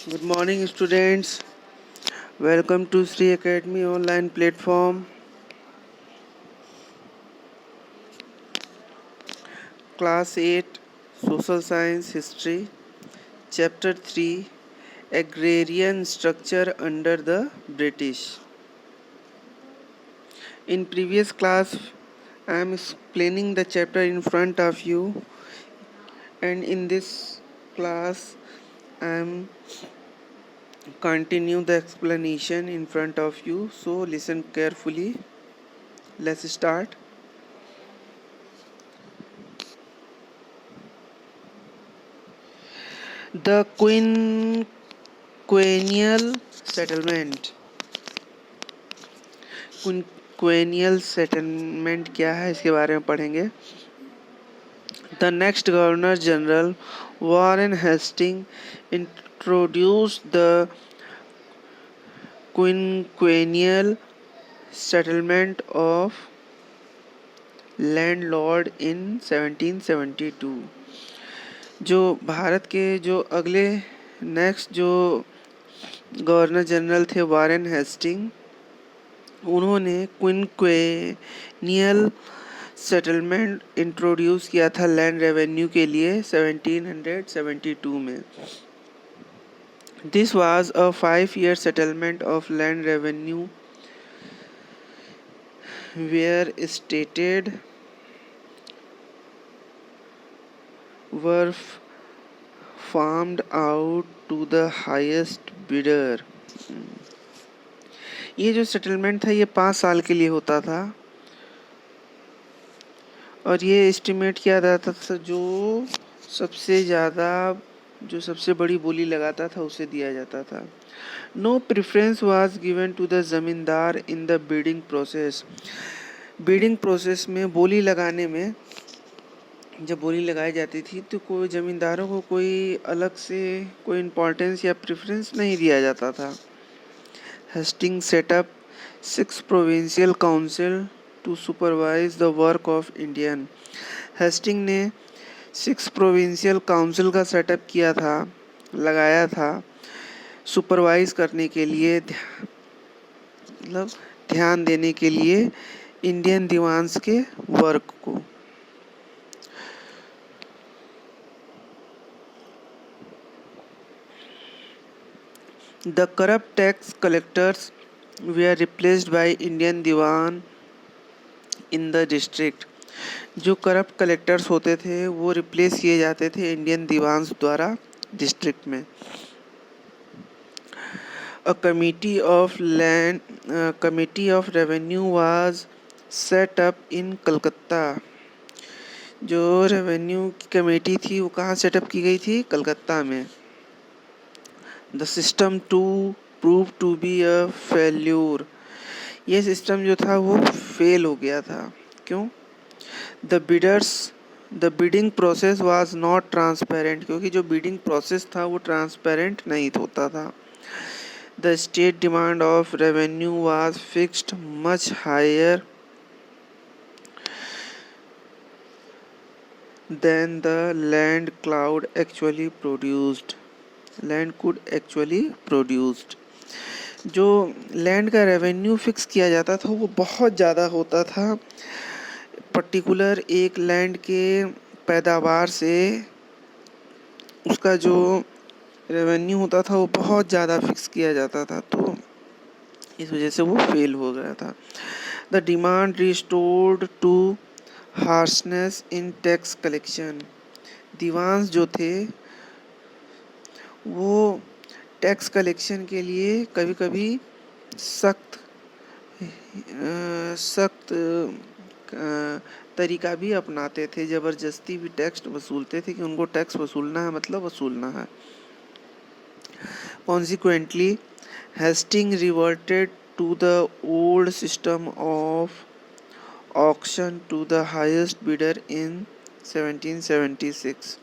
Good morning, students. Welcome to Sri Academy online platform. Class 8 Social Science History, Chapter 3 Agrarian Structure under the British. In previous class, I am explaining the chapter in front of you, and in this class, I am continue the explanation in front of you. So listen carefully. Let's start. The quinquennial settlement. Quinquennial settlement क्या है इसके बारे में पढ़ेंगे. The next governor general Warren Hasting introduced the quinquennial settlement of landlord in 1772. जो भारत के जो अगले नेक्स्ट जो गवर्नर जनरल थे वॉरेन हेस्टिंग, उन्होंने क्विनक्वेनियल सेटलमेंट इंट्रोड्यूस किया था लैंड रेवेन्यू के लिए 1772 में. This was a 5-year settlement of land revenue where stated were farmed out to the highest bidder. ये जो सेटलमेंट था ये 5 साल के लिए होता था और ये एस्टिमेट किया जाता था जो सबसे बड़ी बोली लगाता था उसे दिया जाता था. No preference was given to the zamindar in the bidding process. Bidding process में बोली लगाने में जब बोली लगाई जाती थी तो कोई जमींदारों को कोई अलग से कोई इम्पोर्टेंस या प्रेफरेंस नहीं दिया जाता था. Hastings set up 6 provincial council to supervise the work of Indian. Hastings ने 6 प्रोविंशियल काउंसिल का सेटअप किया था, लगाया था सुपरवाइज करने के लिए, मतलब ध्यान देने के लिए इंडियन दीवान्स के वर्क को. The corrupt tax collectors were replaced by Indian Diwan in the district. जो करप्ट कलेक्टर्स होते थे वो रिप्लेस किए जाते थे इंडियन दीवान्स द्वारा डिस्ट्रिक्ट में. A committee of revenue was set up in Calcutta. जो रेवेन्यू की कमेटी थी वो कहाँ सेटअप की गई थी? कलकत्ता में. The system to prove to be a failure. ये सिस्टम जो था वो फेल हो गया था. क्यों? The bidding process was not transparent. क्योंकि जो बिडिंग प्रोसेस था वो ट्रांसपेरेंट नहीं होता था. The state demand of revenue was fixed much higher than the land could actually produced. जो लैंड का रेवेन्यू फिक्स किया जाता था वो बहुत ज़्यादा होता था. पर्टिकुलर एक लैंड के पैदावार से उसका जो रेवेन्यू होता था वो बहुत ज़्यादा फिक्स किया जाता था, तो इस वजह से वो फेल हो गया था. The demand restored to harshness in tax collection. Diwans जो थे वो टैक्स कलेक्शन के लिए कभी कभी सख्त तरीका भी अपनाते थे. ज़बरदस्ती भी टैक्स वसूलते थे कि उनको टैक्स वसूलना है मतलब वसूलना है. Consequently, Hastings reverted to the old system of auction to the highest bidder in 1776.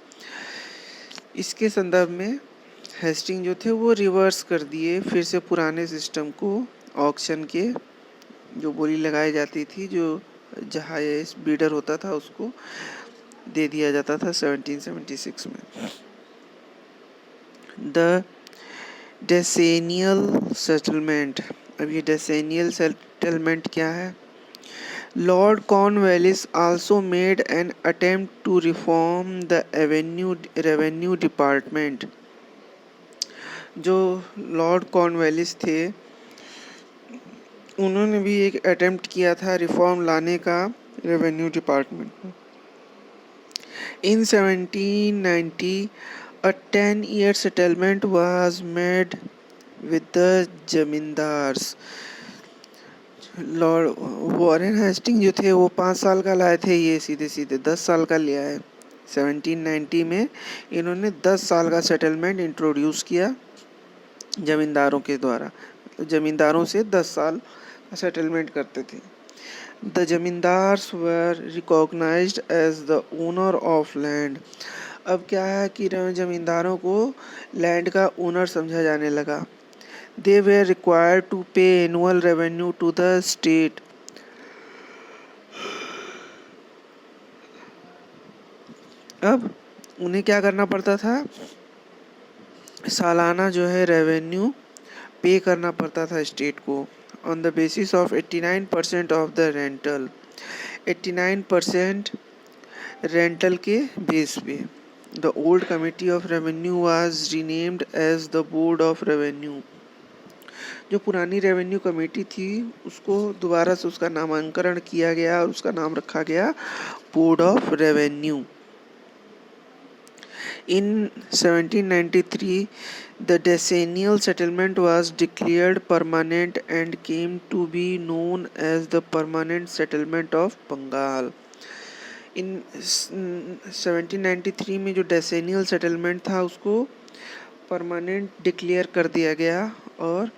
इसके संदर्भ में हेस्टिंग जो थे वो रिवर्स कर दिए, फिर से पुराने सिस्टम को. ऑक्शन के जो बोली लगाई जाती थी, जो हाईएस्ट बिडर होता था उसको दे दिया जाता था 1776 में. The decennial settlement. अब ये डेसेनियल सेटलमेंट क्या है? Lord Cornwallis also made an attempt to reform the revenue department. जो लॉर्ड कॉर्नवालिस थे उन्होंने भी एक अटेम्प्ट किया था रिफॉर्म लाने का रेवेन्यू डिपार्टमेंट में। In 1790, a 10-year settlement was made with the zamindars. Lord Warren Hastings जो थे वो 5 साल का लाए थे, ये सीधे सीधे 10 साल का लिया है। 1790 में इन्होंने 10 साल का सेटलमेंट इंट्रोड्यूस किया जमींदारों के द्वारा। जमींदारों से 10 साल का सेटलमेंट करते थे। The zamindars were recognized as the owner of land। अब क्या है कि जमींदारों को लैंड का ओनर समझा जाने लगा। They were required to pay annual revenue to the state। अब उन्हें क्या करना पड़ता था? सालाना जो है रेवेन्यू पे करना पड़ता था स्टेट को on the basis of 89% of the rental। 89% rental के बेस पे। The old committee of revenue was renamed as the board of revenue. जो पुरानी रेवेन्यू कमेटी थी उसको दोबारा से उसका नामांकन किया गया और उसका नाम रखा गया board of revenue. In 1793, the decennial settlement was declared permanent and came to be known as the Permanent Settlement of Bengal। इन 1793 में जो डेसेनियल सेटलमेंट था उसको परमानेंट डिक्लेयर कर दिया गया और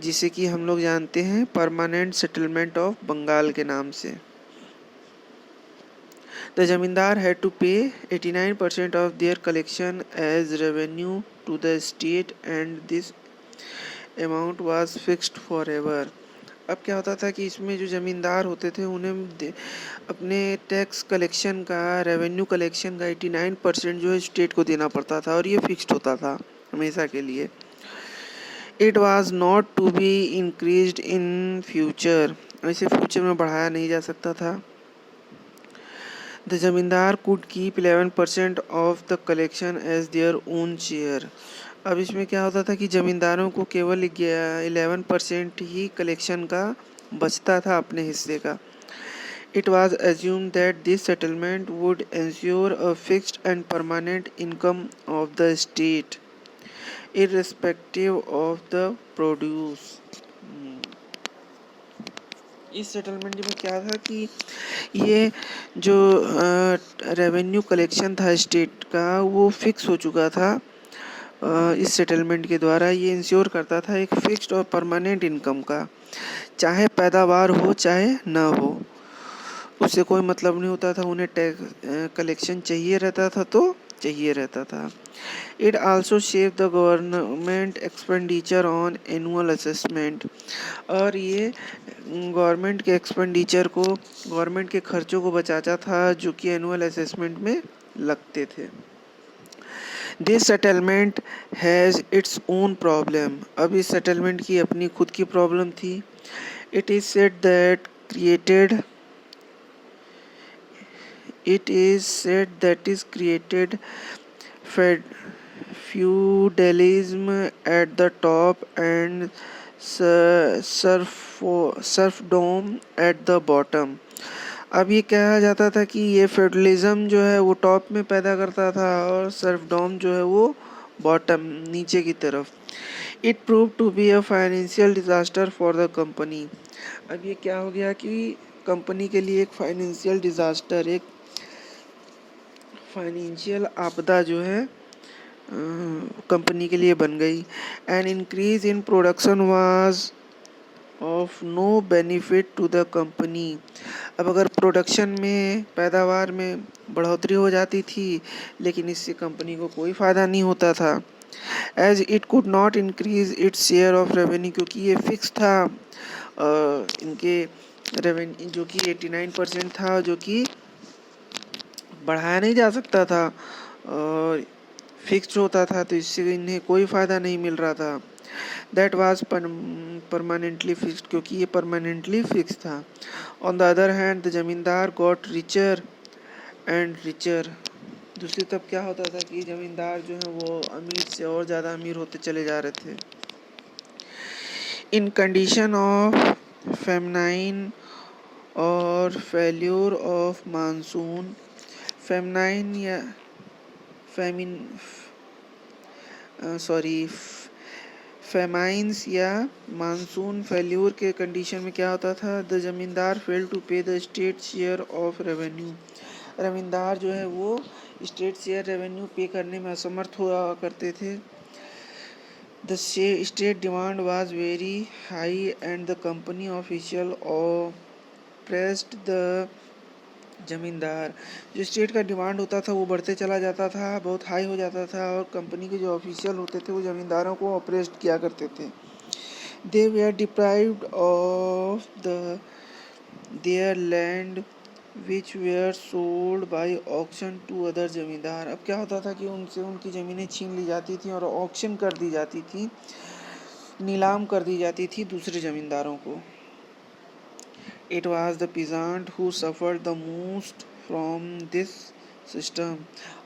जिसे कि हम लोग जानते हैं परमानेंट सेटलमेंट ऑफ बंगाल के नाम से। द जमींदार had to pay 89% of their collection as revenue to the state and this amount was fixed forever. अब क्या होता था कि इसमें जो ज़मींदार होते थे उन्हें अपने टैक्स कलेक्शन का रेवेन्यू कलेक्शन का 89% जो है स्टेट को देना पड़ता था और ये फिक्स्ड होता था हमेशा के लिए। It was not to be increased in future. ऐसे फ्यूचर में बढ़ाया नहीं जा सकता था। The zamindar could keep 11% of the collection as their own share. अब इसमें क्या होता था कि ज़मींदारों को केवल 11% ही कलेक्शन का बचता था अपने हिस्से का। It was assumed that this settlement would ensure a fixed and permanent income of the state, irrespective of the produce। इस सेटलमेंट में क्या था कि ये जो रेवेन्यू कलेक्शन था स्टेट का वो फिक्स हो चुका था। इस सेटलमेंट के द्वारा ये इंश्योर करता था एक फिक्स्ड और परमानेंट इनकम का, चाहे पैदावार हो चाहे ना हो, उससे कोई मतलब नहीं होता था। उन्हें टैक्स कलेक्शन चाहिए रहता था तो चाहिए रहता था। It also save the government expenditure on annual assessment. और ये गवर्नमेंट के एक्सपेंडिचर को, गवर्नमेंट के खर्चों को बचाता था जो कि एनुअल असेसमेंट में लगते थे। This settlement has its own problem. अब इस सेटलमेंट की अपनी खुद की प्रॉब्लम थी। It is said that created feudalism at the top and serfdom at the bottom। अब ये कहा जाता था कि ये फेडरलिज्म जो है वो टॉप में पैदा करता था और सर्फडॉम जो है वो बॉटम नीचे की तरफ। It prove to be a financial disaster for the company. अब ये क्या हो गया कि कंपनी के लिए एक फाइनेंशियल डिजास्टर, एक फाइनेंशियल आपदा जो है कंपनी के लिए बन गई। An increase in production was of no benefit to the company. अब अगर प्रोडक्शन में, पैदावार में बढ़ोतरी हो जाती थी लेकिन इससे कंपनी को कोई फ़ायदा नहीं होता था। As it could not increase its share of revenue, क्योंकि ये फिक्स था इनके रेवेन्यू जो कि 89% था, जो कि बढ़ाया नहीं जा सकता था और फिक्स्ड होता था, तो इससे इन्हें कोई फ़ायदा नहीं मिल रहा था। दैट वाज परमानेंटली फिक्स्ड, क्योंकि ये परमानेंटली फिक्स था। On the other hand the जमींदार गॉट रिचर एंड रिचर। दूसरी तरफ क्या होता था कि जमींदार जो है वो अमीर से और ज़्यादा अमीर होते चले जा रहे थे। इन कंडीशन ऑफ फेमनाइन और फेल्यूर ऑफ मानसून, फेमनाइन या फेमिन सॉरी फेमाइंस या मानसून फेल्यूर के कंडीशन में क्या होता था, द जमींदार fail to pay the state share of revenue. जमींदार जो है वो स्टेट शेयर रेवेन्यू पे करने में असमर्थ हुआ करते थे। The state demand was very high and the company official oppressed the जमींदार। जो स्टेट का डिमांड होता था वो बढ़ते चला जाता था, बहुत हाई हो जाता था, और कंपनी के जो ऑफिशियल होते थे वो जमींदारों को ऑप्रेस्ड किया करते थे। They were deprived of the their land which were sold by auction to other zamindar. अब क्या होता था कि उनसे उनकी ज़मीनें छीन ली जाती थी और ऑक्शन कर दी जाती थी, नीलाम कर दी जाती थी दूसरे ज़मींदारों को। It was the peasant who suffered the most from this system।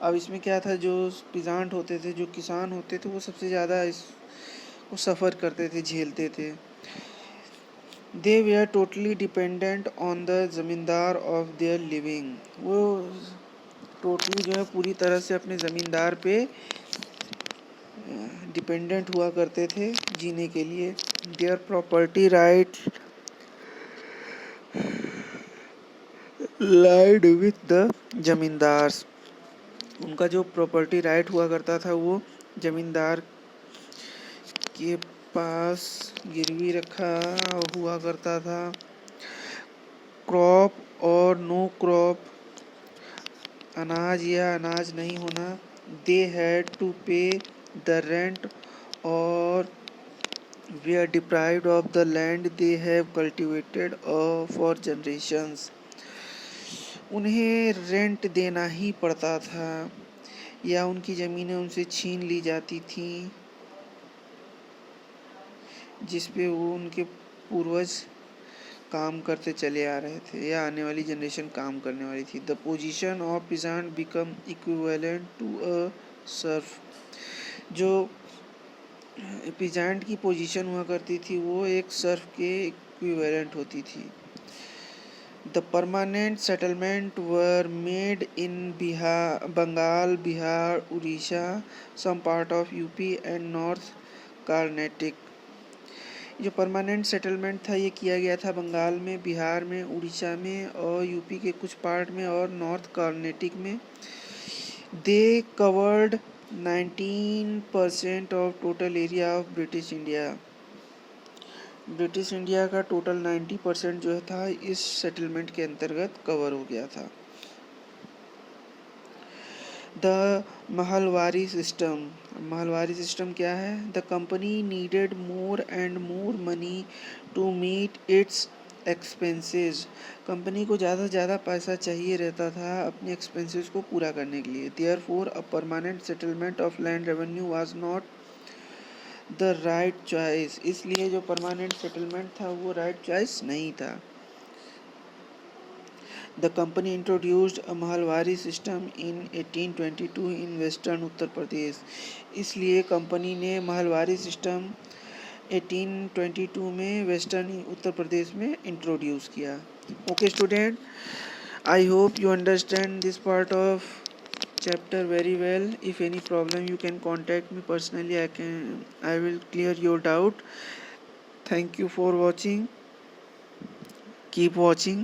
अब इसमें क्या था, जो peasant होते थे, जो किसान होते थे, वो सबसे ज़्यादा इसको सफ़र करते थे, झेलते थे। They were totally dependent on the ज़मींदार of their living। वो टोटली जो है पूरी तरह से अपने ज़मींदार पे डिपेंडेंट हुआ करते थे जीने के लिए। Their property right laid with the zamindars. उनका जो प्रॉपर्टी राइट हुआ करता था वो जमींदार के पास गिरवी रखा हुआ करता था। क्रॉप और नो क्रॉप, अनाज या अनाज नहीं होना। They had to pay the rent और वे are deprived of the land they have cultivated for generations. उन्हें रेंट देना ही पड़ता था या उनकी ज़मीनें उनसे छीन ली जाती थीं जिस पे वो उनके पूर्वज काम करते चले आ रहे थे या आने वाली जनरेशन काम करने वाली थी। The position of peasant become equivalent to a serf. जो पीजेंट की पोजीशन हुआ करती थी वो एक सर्फ के इक्विवेलेंट होती थी। The permanent settlement were made in Bengal, Bihar, Odisha, some part of UP and North Carnatic। जो परमानेंट सेटलमेंट था ये किया गया था बंगाल में, बिहार में, उड़ीसा में और यूपी के कुछ पार्ट में और नॉर्थ कार्नेटिक में। दे covered 19% of total area of British India. British India का टोटल 90% जो था इस सेटलमेंट के अंतर्गत कवर हो गया था। The Mahalwari system. Mahalwari system क्या है? The company needed more and more money to meet its expenses. Company को ज़्यादा से ज़्यादा पैसा चाहिए रहता था अपने एक्सपेंसेस को पूरा करने के लिए। Therefore a permanent settlement of land revenue was not the right choice. इसलिए जो परमानेंट सेटलमेंट था वो राइट चॉइस नहीं था। The company introduced a mahalwari system in 1822 in western Uttar Pradesh. इसलिए कंपनी ने महलवारी सिस्टम 1822 में वेस्टर्न उत्तर प्रदेश में इंट्रोड्यूस किया। Okay student, I hope you understand this part of chapter very well. If any problem you can contact me personally. I will clear your doubt. Thank you for watching. Keep watching.